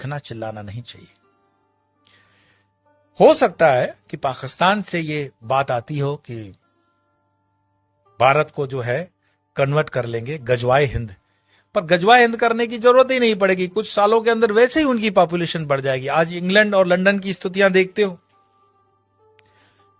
चीखना चिल्लाना नहीं चाहिए। हो सकता है कि पाकिस्तान से ये बात आती हो कि भारत को जो है कन्वर्ट कर लेंगे गजवाए हिंद, पर गजवाए हिंद करने की जरूरत ही नहीं पड़ेगी। कुछ सालों के अंदर वैसे ही उनकी पॉपुलेशन बढ़ जाएगी। आज इंग्लैंड और लंदन की स्थितियां देखते हो,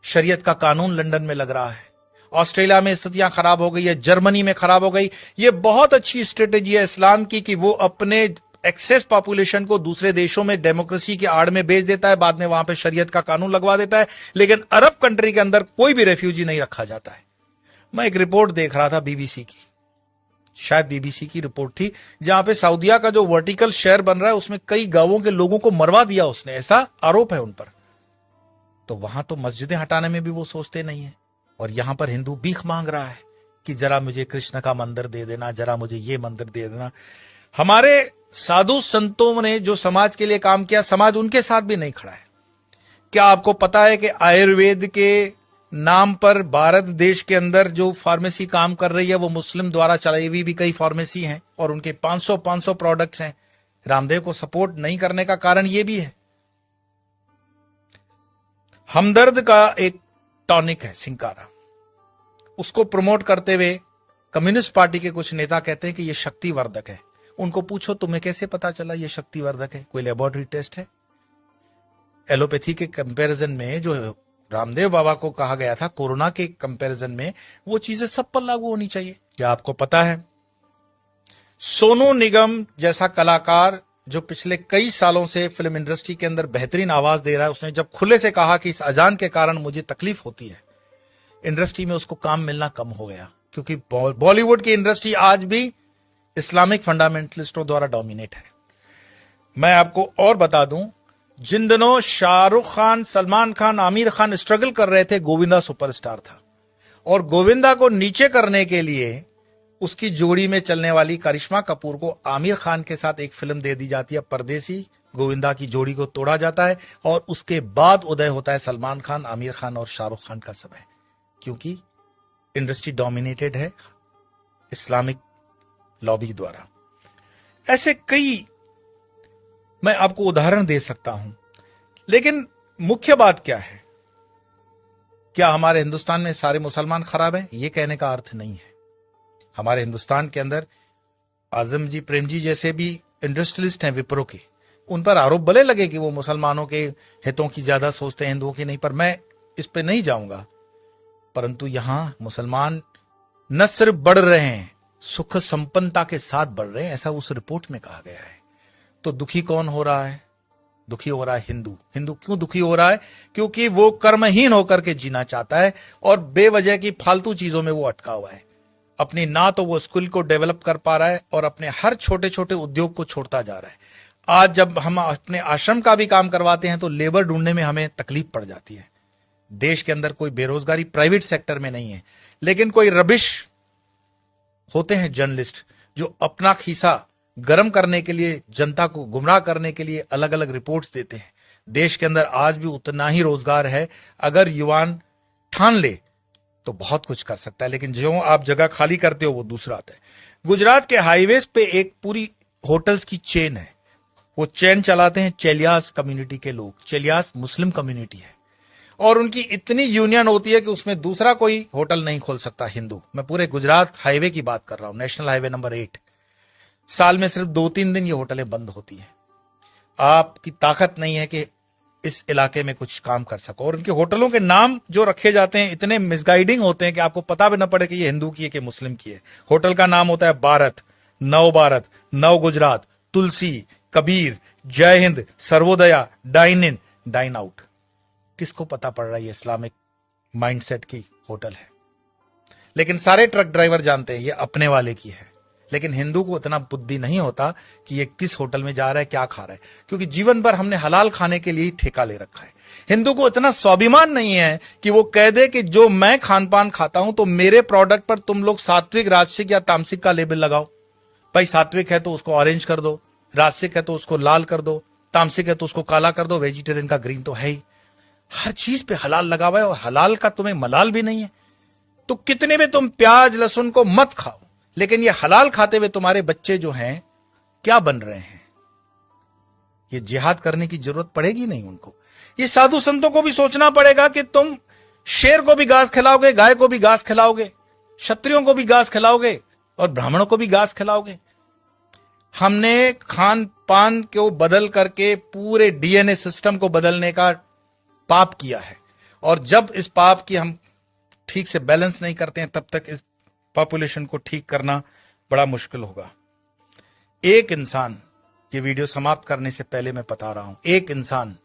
शरीयत का कानून लंदन में लग रहा है, ऑस्ट्रेलिया में स्थितियां खराब हो गई है, जर्मनी में खराब हो गई। ये बहुत अच्छी स्ट्रेटेजी है इस्लाम की कि वो अपने एक्सेस पॉपुलेशन को दूसरे देशों में डेमोक्रेसी की आड़ में भेज देता है, बाद में वहां पे शरीयत का कानून लगवा देता है, लेकिन अरब कंट्री के अंदर कोई भी रेफ्यूजी नहीं रखा जाता है। मैं एक रिपोर्ट देख रहा था बीबीसी की, शायद बीबीसी की रिपोर्ट थी, जहां पे सऊदिया का जो वर्टिकल शहर बन रहा है उसमें कई गांवों के लोगों को मरवा दिया उसने, ऐसा आरोप है उन पर। तो वहां तो मस्जिदें हटाने में भी वो सोचते नहीं है, और यहां पर हिंदू भीख मांग रहा है कि जरा मुझे कृष्ण का मंदिर दे देना, जरा मुझे ये मंदिर दे देना। हमारे साधु संतों ने जो समाज के लिए काम किया, समाज उनके साथ भी नहीं खड़ा है। क्या आपको पता है कि आयुर्वेद के नाम पर भारत देश के अंदर जो फार्मेसी काम कर रही है वो मुस्लिम द्वारा चलाई हुई भी कई फार्मेसी हैं, और उनके 500 प्रोडक्ट्स हैं। रामदेव को सपोर्ट नहीं करने का कारण यह भी है। हमदर्द का एक टॉनिक है सिंकारा, उसको प्रमोट करते हुए कम्युनिस्ट पार्टी के कुछ नेता कहते हैं कि यह शक्तिवर्धक है। उनको पूछो तुम्हें कैसे पता चला यह शक्तिवर्धक है, कोई लेबोरेटरी टेस्ट है? एलोपैथी के कंपैरिजन में जो रामदेव बाबा को कहा गया था कोरोना के कंपैरिजन में, वो चीजें सब पर लागू होनी चाहिए। क्या आपको पता है सोनू निगम जैसा कलाकार जो पिछले कई सालों से फिल्म इंडस्ट्री के अंदर बेहतरीन आवाज दे रहा है, उसने जब खुले से कहा कि इस अजान के कारण मुझे तकलीफ होती है, इंडस्ट्री में उसको काम मिलना कम हो गया, क्योंकि बॉलीवुड की इंडस्ट्री आज भी इस्लामिक फंडामेंटलिस्टों द्वारा डोमिनेट है। मैं आपको और बता दूं, जिन दिनों शाहरुख खान, सलमान खान, आमिर खान स्ट्रगल कर रहे थे, गोविंदा सुपरस्टार था, और गोविंदा को नीचे करने के लिए उसकी जोड़ी में चलने वाली करिश्मा कपूर को आमिर खान के साथ एक फिल्म दे दी जाती है परदेसी। गोविंदा की जोड़ी को तोड़ा जाता है और उसके बाद उदय होता है सलमान खान, आमिर खान और शाहरुख खान का समय, क्योंकि इंडस्ट्री डोमिनेटेड है इस्लामिक लॉबी द्वारा। ऐसे कई मैं आपको उदाहरण दे सकता हूं, लेकिन मुख्य बात क्या है? क्या हमारे हिंदुस्तान में सारे मुसलमान खराब हैं? यह कहने का अर्थ नहीं है। हमारे हिंदुस्तान के अंदर आजम जी, प्रेम जी जैसे भी इंडस्ट्रियलिस्ट हैं विप्रो के, उन पर आरोप भले लगे कि वो मुसलमानों के हितों की ज्यादा सोचते हैं, हिंदुओं की नहीं, पर मैं इस पे नहीं जाऊंगा। परंतु यहां मुसलमान न सिर्फ बढ़ रहे हैं, सुख संपन्नता के साथ बढ़ रहे हैं, ऐसा उस रिपोर्ट में कहा गया है। तो दुखी कौन हो रहा है? दुखी हो रहा है हिंदू। हिंदू क्यों दुखी हो रहा है? क्योंकि वो कर्महीन होकर के जीना चाहता है और बेवजह की फालतू चीजों में वो अटका हुआ है। अपनी ना तो वो स्किल को डेवलप कर पा रहा है और अपने हर छोटे छोटे उद्योग को छोड़ता जा रहा है। आज जब हम अपने आश्रम का भी काम करवाते हैं तो लेबर ढूंढने में हमें तकलीफ पड़ जाती है। देश के अंदर कोई बेरोजगारी प्राइवेट सेक्टर में नहीं है, लेकिन कोई रबिश होते हैं जर्नलिस्ट जो अपना खीसा गर्म करने के लिए, जनता को गुमराह करने के लिए अलग अलग रिपोर्ट्स देते हैं। देश के अंदर आज भी उतना ही रोजगार है, अगर युवान ठान ले तो बहुत कुछ कर सकता है, लेकिन जो आप जगह खाली करते हो वो दूसरा आता है। गुजरात के हाईवेज पे एक पूरी होटल्स की चेन है, वो चेन चलाते हैं चेलियास कम्युनिटी के लोग। चेलियास मुस्लिम कम्युनिटी है और उनकी इतनी यूनियन होती है कि उसमें दूसरा कोई होटल नहीं खोल सकता हिंदू। मैं पूरे गुजरात हाईवे की बात कर रहा हूं, नेशनल हाईवे नंबर 8। साल में सिर्फ 2-3 दिन ये होटलें बंद होती हैं। आपकी ताकत नहीं है कि इस इलाके में कुछ काम कर सको, और उनके होटलों के नाम जो रखे जाते हैं इतने मिसगाइडिंग होते हैं कि आपको पता भी न पड़े कि ये हिंदू की है कि मुस्लिम की है। होटल का नाम होता है भारत, नव Gujarat, Tulsi, Kabir, Jai Hind, Sarvodaya, dine in, dine out. किसको पता पड़ रहा है ये इस्लामिक माइंडसेट की होटल है? लेकिन सारे ट्रक ड्राइवर जानते हैं ये अपने वाले की है। लेकिन हिंदू को इतना बुद्धि नहीं होता कि ये किस होटल में जा रहा है, क्या खा रहा है, क्योंकि जीवन भर हमने हलाल खाने के लिए ही ठेका ले रखा है। हिंदू को इतना स्वाभिमान नहीं है कि वो कह दे कि जो मैं खान पान खाता हूं तो मेरे प्रोडक्ट पर तुम लोग सात्विक, राजसिक या तामसिक का लेबल लगाओ। भाई सात्विक है तो उसको ऑरेंज कर दो, राजसिक है तो उसको लाल कर दो, तामसिक है तो उसको काला कर दो, वेजिटेरियन का ग्रीन तो है ही। हर चीज पे हलाल लगा हुआ है और हलाल का तुम्हें मलाल भी नहीं है। तो कितने भी तुम प्याज लहसुन को मत खाओ, लेकिन ये हलाल खाते हुए तुम्हारे बच्चे जो हैं क्या बन रहे हैं? ये जिहाद करने की जरूरत पड़ेगी नहीं उनको। ये साधु संतों को भी सोचना पड़ेगा कि तुम शेर को भी घास खिलाओगे, गाय को भी घास खिलाओगे, क्षत्रियों को भी घास खिलाओगे और ब्राह्मणों को भी घास खिलाओगे। हमने खान पान को बदल करके पूरे डीएनए सिस्टम को बदलने का पाप किया है, और जब इस पाप की हम ठीक से बैलेंस नहीं करते हैं तब तक इस पॉपुलेशन को ठीक करना बड़ा मुश्किल होगा। एक इंसान, ये वीडियो समाप्त करने से पहले मैं बता रहा हूं, एक इंसान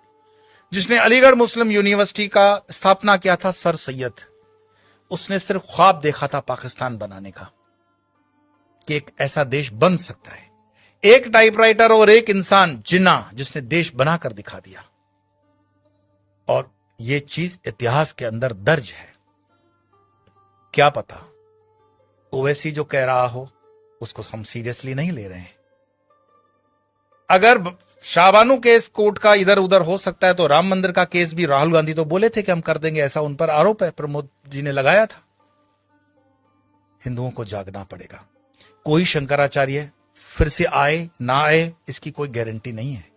जिसने अलीगढ़ मुस्लिम यूनिवर्सिटी का स्थापना किया था, सर सैयद, उसने सिर्फ ख्वाब देखा था पाकिस्तान बनाने का, कि एक ऐसा देश बन सकता है। एक टाइपराइटर और एक इंसान जिन्ना, जिसने देश बनाकर दिखा दिया, और यह चीज इतिहास के अंदर दर्ज है। क्या पता ओवैसी जो कह रहा हो उसको हम सीरियसली नहीं ले रहे हैं। अगर शाहबानू केस कोर्ट का इधर उधर हो सकता है तो राम मंदिर का केस भी राहुल गांधी तो बोले थे कि हम कर देंगे, ऐसा उन पर आरोप है, प्रमोद जी ने लगाया था। हिंदुओं को जागना पड़ेगा। कोई शंकराचार्य फिर से आए ना आए इसकी कोई गारंटी नहीं है।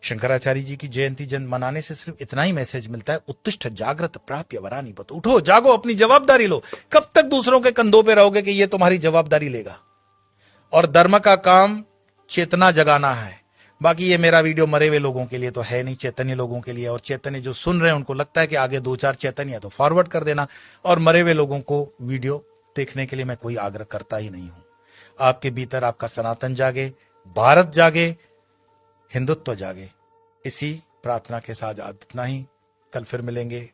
शंकराचार्य जी की जयंती जन मनाने से सिर्फ इतना ही मैसेज मिलता है, उत्तिष्ठ जागृत प्राप्य वरानी बत, उठो जागो, अपनी जवाबदारी लो। कब तक दूसरों के कंधों पे रहोगे कि ये तुम्हारी जवाबदारी लेगा? और धर्म का काम चेतना जगाना है। बाकी ये मेरा वीडियो मरे हुए लोगों के लिए तो है नहीं, चैतन्य लोगों के लिए। और चैतन्य जो सुन रहे हैं उनको लगता है कि आगे 2-4 चैतन्य है तो फॉरवर्ड कर देना, और मरे हुए लोगों को वीडियो देखने के लिए मैं कोई आग्रह करता ही नहीं हूं। आपके भीतर आपका सनातन जागे, भारत जागे, हिंदुत्व जागे। इसी प्रार्थना के साथ इतना ही, कल फिर मिलेंगे।